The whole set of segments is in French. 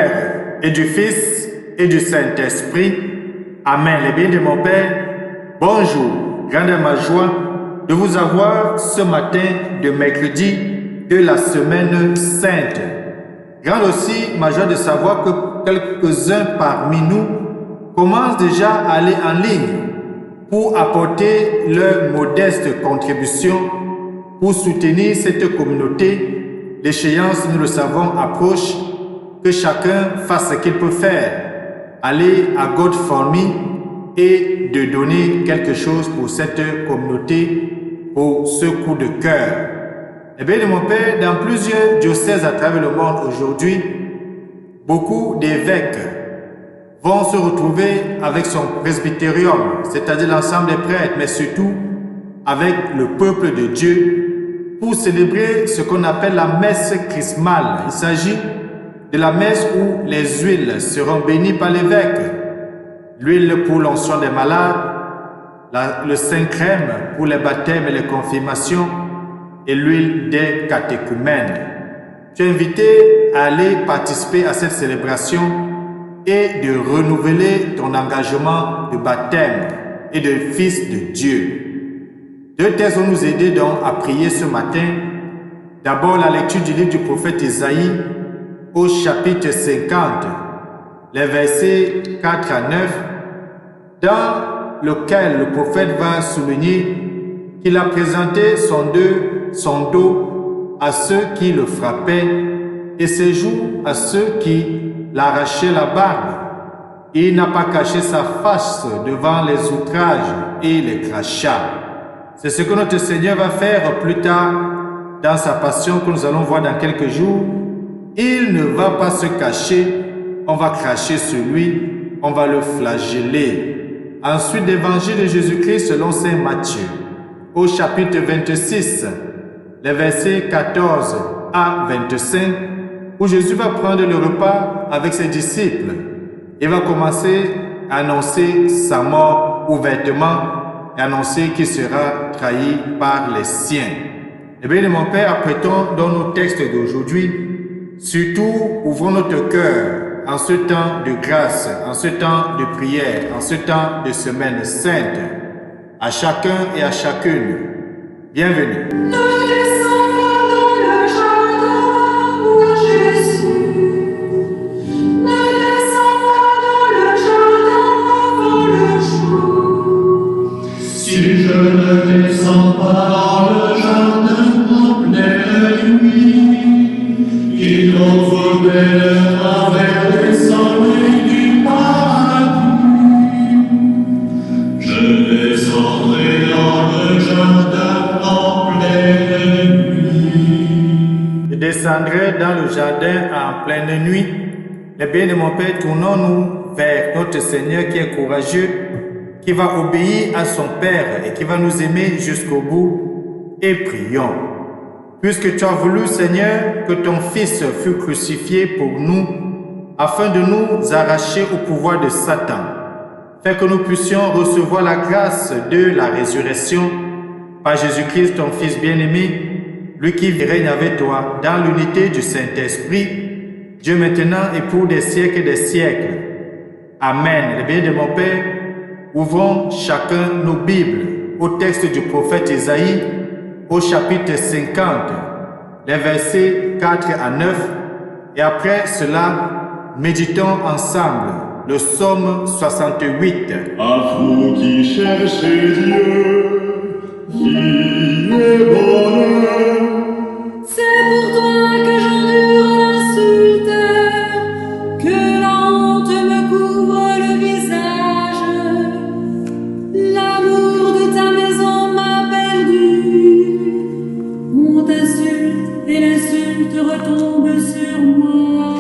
Père, et du Fils, et du Saint-Esprit. Amen. Les biens de mon Père, bonjour. Grande est ma joie de vous avoir ce matin de mercredi de la semaine sainte. Grande aussi ma joie de savoir que quelques-uns parmi nous commencent déjà à aller en ligne pour apporter leur modeste contribution pour soutenir cette communauté. L'échéance, nous le savons, approche. Que chacun fasse ce qu'il peut faire. Aller à GoFundMe et de donner quelque chose pour cette communauté, pour ce coup de cœur. Eh bien, mon Père, dans plusieurs diocèses à travers le monde aujourd'hui, beaucoup d'évêques vont se retrouver avec son presbytérium, c'est-à-dire l'ensemble des prêtres, mais surtout avec le peuple de Dieu, pour célébrer ce qu'on appelle la messe chrismale. Il s'agit de la messe où les huiles seront bénies par l'évêque. L'huile pour l'onction des malades, le Saint-Crème pour les baptêmes et les confirmations, et l'huile des catéchumènes. Tu es invité à aller participer à cette célébration et de renouveler ton engagement de baptême et de fils de Dieu. Deux textes vont nous aider donc à prier ce matin. D'abord, la lecture du livre du prophète Isaïe au chapitre 50, les versets 4 à 9, dans lequel le prophète va souligner qu'il a présenté son dos à ceux qui le frappaient et ses joues à ceux qui l'arrachaient la barbe. Il n'a pas caché sa face devant les outrages et les crachats. C'est ce que notre Seigneur va faire plus tard dans sa passion que nous allons voir dans quelques jours. Il ne va pas se cacher, on va cracher sur lui, on va le flageller. Ensuite, l'évangile de Jésus-Christ selon saint Matthieu, au chapitre 26, les versets 14 à 25, où Jésus va prendre le repas avec ses disciples et va commencer à annoncer sa mort ouvertement et annoncer qu'il sera trahi par les siens. Eh bien, mon Père, apprêtons dans nos textes d'aujourd'hui. Surtout, ouvrons notre cœur en ce temps de grâce, en ce temps de prière, en ce temps de semaine sainte, à chacun et à chacune. Bienvenue. Nous descendons dans le jardin où je suis. Nous descendons dans le jardin avant le jour. Si je ne descends pas dans le jardin en pleine nuit, il ouvre le travers des soleils du paradis. Je descendrai dans le jardin en pleine nuit. Je descendrai dans le jardin en pleine nuit. Les biens de mon Père, tournons-nous vers notre Seigneur qui est courageux, qui va obéir à son Père et qui va nous aimer jusqu'au bout. Et prions. Puisque tu as voulu, Seigneur, que ton Fils fût crucifié pour nous, afin de nous arracher au pouvoir de Satan, fais que nous puissions recevoir la grâce de la résurrection par Jésus-Christ, ton Fils bien-aimé, lui qui règne avec toi dans l'unité du Saint-Esprit, Dieu maintenant et pour des siècles et des siècles. Amen. Les biens de mon Père, ouvrons chacun nos Bibles au texte du prophète Isaïe, au chapitre 50, les versets 4 à 9, et après cela, méditons ensemble le psaume 68. À vous qui cherchez Dieu, qui est bonheur. C'est pour toi que j'endure l'insulte, que la honte me couvre le visage. L'amour de ta maison m'a perdu. On t'insulte et l'insulte retombe sur moi.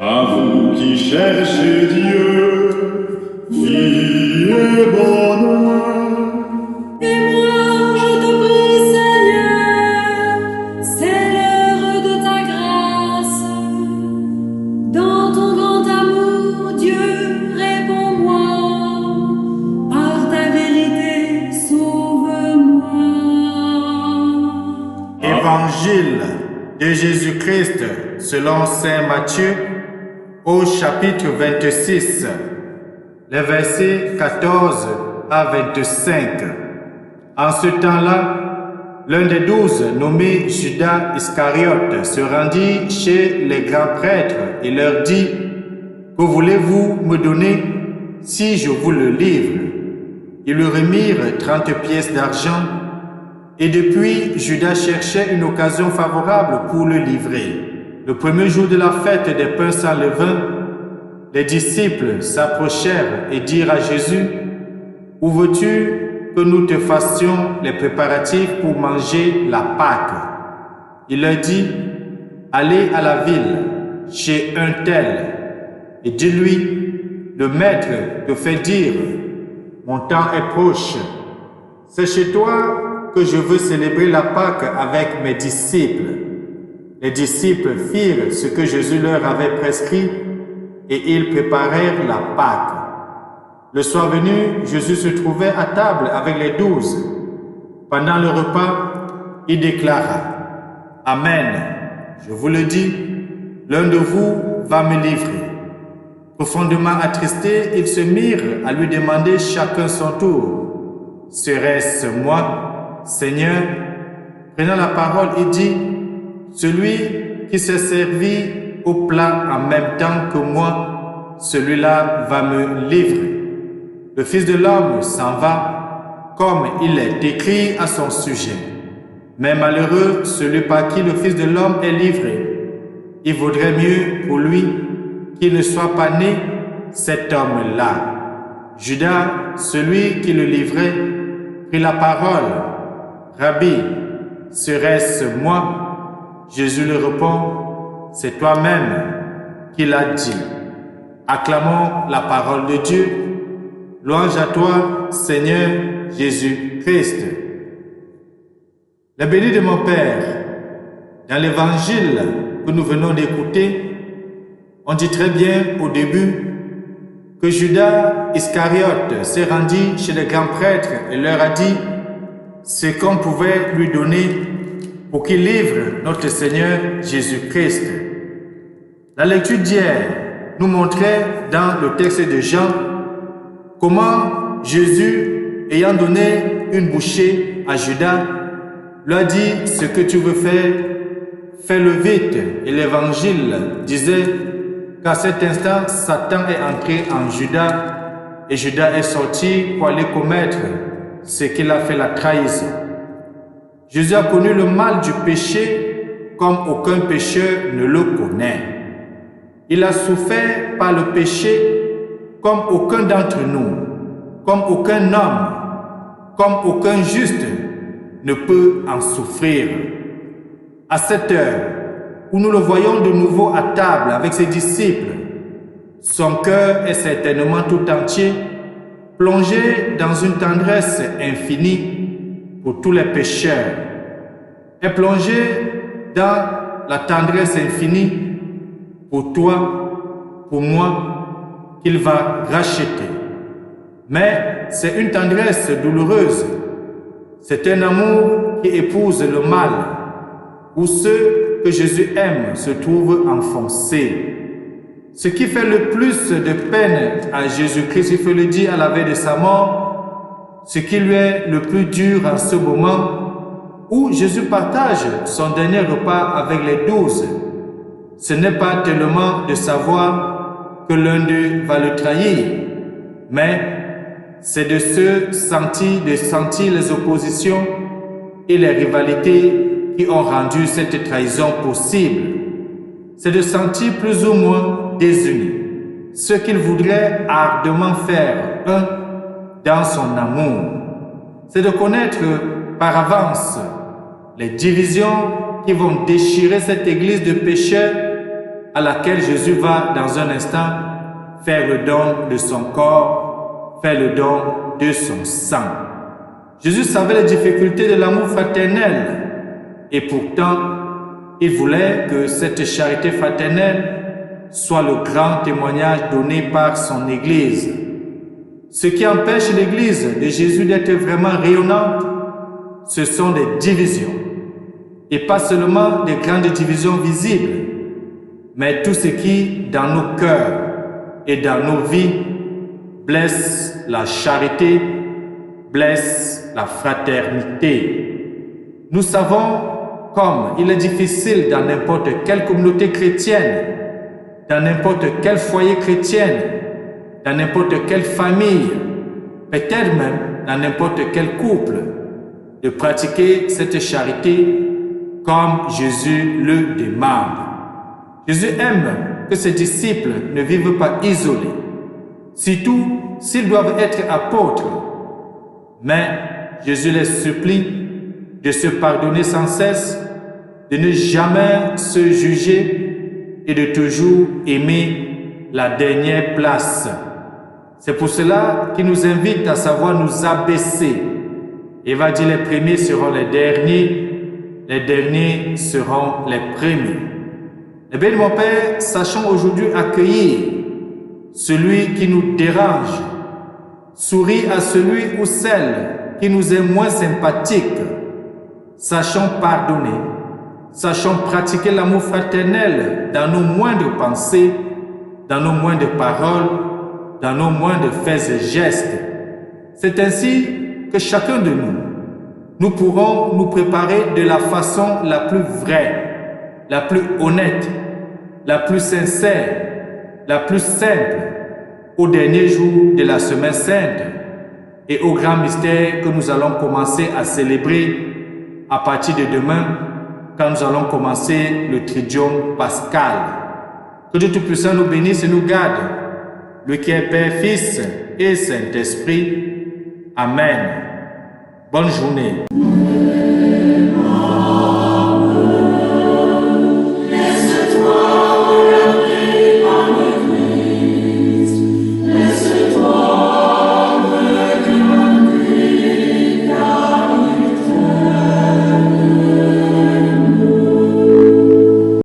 À vous qui cherchez Dieu, qui est bonheur. Et moi je te prie Seigneur, c'est l'heure de ta grâce. Dans ton grand amour, Dieu, réponds-moi. Par ta vérité, sauve-moi. Évangile de Jésus-Christ selon saint Matthieu au chapitre 26, les versets 14 à 25. En ce temps-là, l'un des 12, nommé Judas Iscariote, se rendit chez les grands prêtres et leur dit: « Que voulez-vous me donner si je vous le livre ?» Ils lui remirent 30 pièces d'argent, et depuis, Judas cherchait une occasion favorable pour le livrer. Le premier jour de la fête des pains sans levain, les disciples s'approchèrent et dirent à Jésus: « Où veux-tu que nous te fassions les préparatifs pour manger la Pâque ?» Il leur dit: « Allez à la ville, chez un tel, et dis-lui: le maître te fait dire: mon temps est proche. C'est chez toi que je veux célébrer la Pâque avec mes disciples. » Les disciples firent ce que Jésus leur avait prescrit et ils préparèrent la Pâque. Le soir venu, Jésus se trouvait à table avec les 12. Pendant le repas, il déclara: « Amen, je vous le dis, l'un de vous va me livrer. » Profondément attristés, ils se mirent à lui demander chacun son tour: « Serait-ce moi, Seigneur ?» Prenant la parole, il dit: « Celui qui s'est servi au plat en même temps que moi, celui-là va me livrer. Le Fils de l'homme s'en va, comme il est écrit à son sujet. Mais malheureux celui par qui le Fils de l'homme est livré. Il vaudrait mieux pour lui qu'il ne soit pas né, cet homme-là. » Judas, celui qui le livrait, prit la parole: « Rabbi, serait-ce moi ?» Jésus lui répond: « C'est toi-même qui l'as dit. » Acclamons la parole de Dieu. Louange à toi, Seigneur Jésus-Christ. La bénie de mon Père, dans l'évangile que nous venons d'écouter, on dit très bien au début que Judas Iscariote s'est rendu chez les grands prêtres et leur a dit ce qu'on pouvait lui donner pour qu'il livre notre Seigneur Jésus-Christ. La lecture d'hier nous montrait dans le texte de Jean comment Jésus, ayant donné une bouchée à Judas, lui a dit: « Ce que tu veux faire, fais-le vite. » Et l'évangile disait qu'à cet instant, Satan est entré en Judas et Judas est sorti pour aller commettre ce qu'il a fait, la trahison. Jésus a connu le mal du péché comme aucun pécheur ne le connaît. Il a souffert par le péché comme aucun d'entre nous, comme aucun homme, comme aucun juste ne peut en souffrir. À cette heure où nous le voyons de nouveau à table avec ses disciples, son cœur est certainement tout entier plongé dans une tendresse infinie pour tous les pécheurs, est plongé dans la tendresse infinie pour toi, pour moi, qu'il va racheter. Mais c'est une tendresse douloureuse. C'est un amour qui épouse le mal, où ceux que Jésus aime se trouvent enfoncés. Ce qui fait le plus de peine à Jésus-Christ, il faut le dire, à la veille de sa mort, ce qui lui est le plus dur en ce moment où Jésus partage son dernier repas avec les 12, ce n'est pas tellement de savoir que l'un d'eux va le trahir, mais c'est de sentir les oppositions et les rivalités qui ont rendu cette trahison possible. C'est de sentir plus ou moins désunis, ce qu'il voudrait ardemment faire un dans son amour. C'est de connaître par avance les divisions qui vont déchirer cette église de pécheurs à laquelle Jésus va dans un instant faire le don de son corps, faire le don de son sang. Jésus savait les difficultés de l'amour fraternel et pourtant il voulait que cette charité fraternelle soit le grand témoignage donné par son Église. Ce qui empêche l'Église de Jésus d'être vraiment rayonnante, ce sont des divisions. Et pas seulement des grandes divisions visibles, mais tout ce qui, dans nos cœurs et dans nos vies, blesse la charité, blesse la fraternité. Nous savons comme il est difficile dans n'importe quelle communauté chrétienne, dans n'importe quel foyer chrétien, dans n'importe quelle famille, peut-être même dans n'importe quel couple, de pratiquer cette charité comme Jésus le demande. Jésus aime que ses disciples ne vivent pas isolés, surtout s'ils doivent être apôtres. Mais Jésus les supplie de se pardonner sans cesse, de ne jamais se juger et de toujours aimer la dernière place. C'est pour cela qu'il nous invite à savoir nous abaisser. Il va dire les premiers seront les derniers seront les premiers. Eh bien, mon Père, sachons aujourd'hui accueillir celui qui nous dérange, sourire à celui ou celle qui nous est moins sympathique. Sachons pardonner, sachons pratiquer l'amour fraternel dans nos moindres pensées, dans nos moindres paroles, dans nos moindres faits et gestes. C'est ainsi que chacun de nous pourrons nous préparer de la façon la plus vraie, la plus honnête, la plus sincère, la plus simple au dernier jour de la Semaine Sainte et au grand mystère que nous allons commencer à célébrer à partir de demain, quand nous allons commencer le Tridium pascal. Que Dieu Tout-Puissant nous bénisse et nous garde, lui qui est Père, Fils et Saint-Esprit. Amen. Bonne journée.